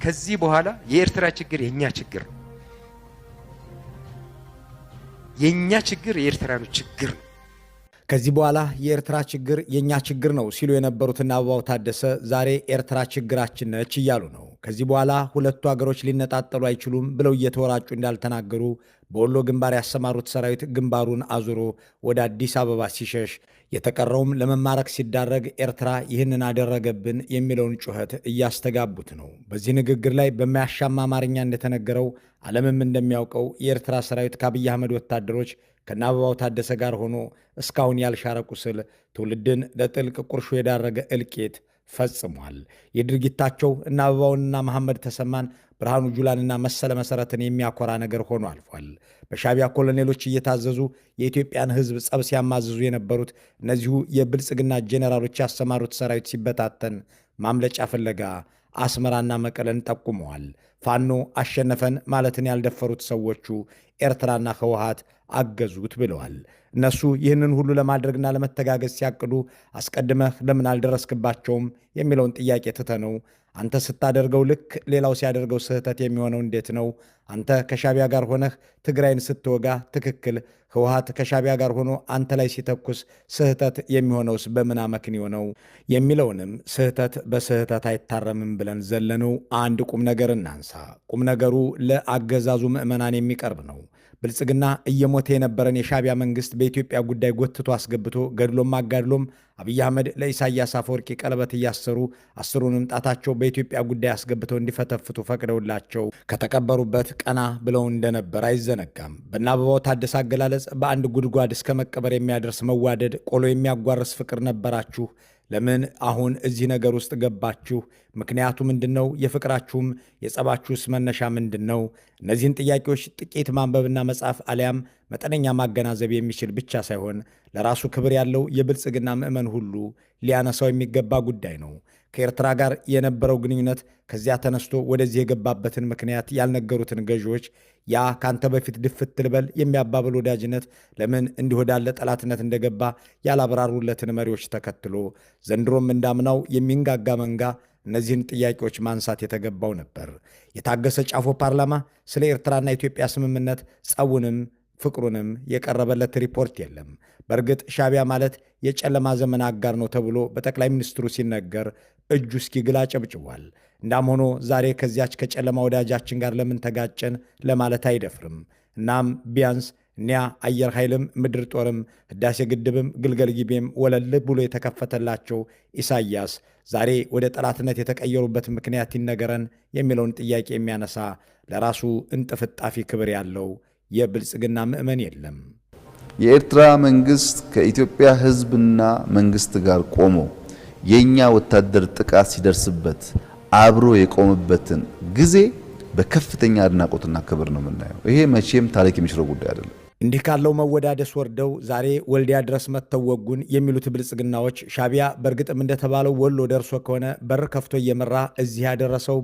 ከዚህ በኋላ የኤርትራ ችግር የኛ ችግር ነው። የኛ ችግር የኤርትራኖች ችግር ነው። ከዚህ በኋላ የኤርትራ ችግር የኛ ችግር ነው ሲሉ የነበሩትና አበባው ታደሰ ዛሬ ኤርትራ ችግራችን ነች እያሉ ነው። ከዚህ በኋላ ሁለቱ ሀገሮች ሊነጣጠሉ አይችሉም ብለው እየተወራጩ እንዳልተናገሩ በወሎ ግንባር ያሰማሩት ሰራዊት ግንባሩን አዙሮ ወደ አዲስ አበባ ሲሸሽ የተቀረውም ለመማረክ ሲዳረግ ኤርትራ ይህንን አደረገብን የሚለውን ጩኸት እያስተጋቡት ነው። በዚህ ንግግር ላይ በማያሻማ አማርኛ እንደተነገረው ዓለምም እንደሚያውቀው የኤርትራ ሰራዊት ከአብይ አህመድ ወታደሮች ከነ አበባው ታደሰ ጋር ሆኖ እስካሁን ያልሻረ ቁስል ትውልድን ለጥልቅ ቁርሾ የዳረገ እልቂት ፈጽሟል። የድርጊታቸው እነ አበባውንና መሐመድ ተሰማን ብርሃኑ ጁላንና መሰለ መሰረትን የሚያኮራ ነገር ሆኖ አልፏል። በሻቢያ ኮሎኔሎች እየታዘዙ የኢትዮጵያን ሕዝብ ጸብ ሲያማዝዙ የነበሩት እነዚሁ የብልጽግና ጄኔራሎች ያሰማሩት ሰራዊት ሲበታተን ማምለጫ ፍለጋ አስመራና መቀለን ጠቁመዋል። ፋኖ አሸነፈን ማለትን ያልደፈሩት ሰዎቹ ኤርትራና ህወሓት አገዙት ብለዋል። እነሱ ይህንን ሁሉ ለማድረግና ለመተጋገዝ ሲያቅዱ አስቀድመህ ለምን አልደረስክባቸውም የሚለውን ጥያቄ ትተነው አንተ ስታደርገው ልክ ሌላው ሲያደርገው ስህተት የሚሆነው እንዴት ነው? አንተ ከሻቢያ ጋር ሆነህ ትግራይን ስትወጋ ትክክል፣ ህወሓት ከሻቢያ ጋር ሆኖ አንተ ላይ ሲተኩስ ስህተት የሚሆነውስ በምን አመክንዮ ነው የሚለውንም ስህተት በስህተት አይታረምም ብለን ዘለነው አንድ ቁም ነገር እናንሳ። ቁም ነገሩ ለአገዛዙ ምዕመናን የሚቀርብ ነው። ብልጽግና እየሞተ የነበረን የሻቢያ መንግስት በኢትዮጵያ ጉዳይ ጎትቶ አስገብቶ ገድሎም አጋድሎም አብይ አህመድ ለኢሳያስ አፈወርቂ ቀለበት እያሰሩ አስሩንም ጣታቸው በኢትዮጵያ ጉዳይ አስገብተው እንዲፈተፍቱ ፈቅደውላቸው ከተቀበሩበት ቀና ብለው እንደነበር አይዘነጋም። በእነ አበባው ታደሰ አገላለጽ በአንድ ጉድጓድ እስከ መቀበር የሚያደርስ መዋደድ፣ ቆሎ የሚያጓርስ ፍቅር ነበራችሁ። ለምን አሁን እዚህ ነገር ውስጥ ገባችሁ? ምክንያቱ ምንድነው? የፍቅራችሁም የጸባችሁስ መነሻ ምንድነው? እነዚህን ጥያቄዎች ጥቂት ማንበብና መጻፍ አሊያም መጠነኛ ማገናዘብ የሚችል ብቻ ሳይሆን ለራሱ ክብር ያለው የብልጽግና ምዕመን ሁሉ ሊያነሳው የሚገባ ጉዳይ ነው። ከኤርትራ ጋር የነበረው ግንኙነት ከዚያ ተነስቶ ወደዚህ የገባበትን ምክንያት ያልነገሩትን ገዢዎች ያ ካንተ በፊት ድፍት ልበል የሚያባብል ወዳጅነት ለምን እንዲህ ወዳለ ጠላትነት እንደገባ ያላብራሩለትን መሪዎች ተከትሎ ዘንድሮም እንዳምናው የሚንጋጋ መንጋ እነዚህን ጥያቄዎች ማንሳት የተገባው ነበር። የታገሰ ጫፎ ፓርላማ ስለ ኤርትራና ኢትዮጵያ ስምምነት ጸቡንም ፍቅሩንም የቀረበለት ሪፖርት የለም። በእርግጥ ሻቢያ ማለት የጨለማ ዘመን አጋር ነው ተብሎ በጠቅላይ ሚኒስትሩ ሲነገር እጁ እስኪግል አጨብጭቧል። እንዳም ሆኖ ዛሬ ከዚያች ከጨለማ ወዳጃችን ጋር ለምን ተጋጨን ለማለት አይደፍርም። እናም ቢያንስ እኒያ አየር ኃይልም ምድር ጦርም ህዳሴ ግድብም ግልገል ጊቤም ወለል ብሎ የተከፈተላቸው ኢሳያስ ዛሬ ወደ ጠላትነት የተቀየሩበት ምክንያት ይነገረን የሚለውን ጥያቄ የሚያነሳ ለራሱ እንጥፍጣፊ ክብር ያለው የብልጽግና ምዕመን የለም። የኤርትራ መንግስት ከኢትዮጵያ ህዝብና መንግስት ጋር ቆሞ የኛ ወታደር ጥቃት ሲደርስበት አብሮ የቆመበትን ጊዜ በከፍተኛ አድናቆትና ክብር ነው የምናየው። ይሄ መቼም ታሪክ የሚሽረው ጉዳይ አይደለም። እንዲህ ካለው መወዳደስ ወርደው ዛሬ ወልዲያ ድረስ መጥተው ወጉን የሚሉት ብልጽግናዎች ሻቢያ በእርግጥም እንደተባለው ወሎ ደርሶ ከሆነ በር ከፍቶ እየመራ እዚህ ያደረሰው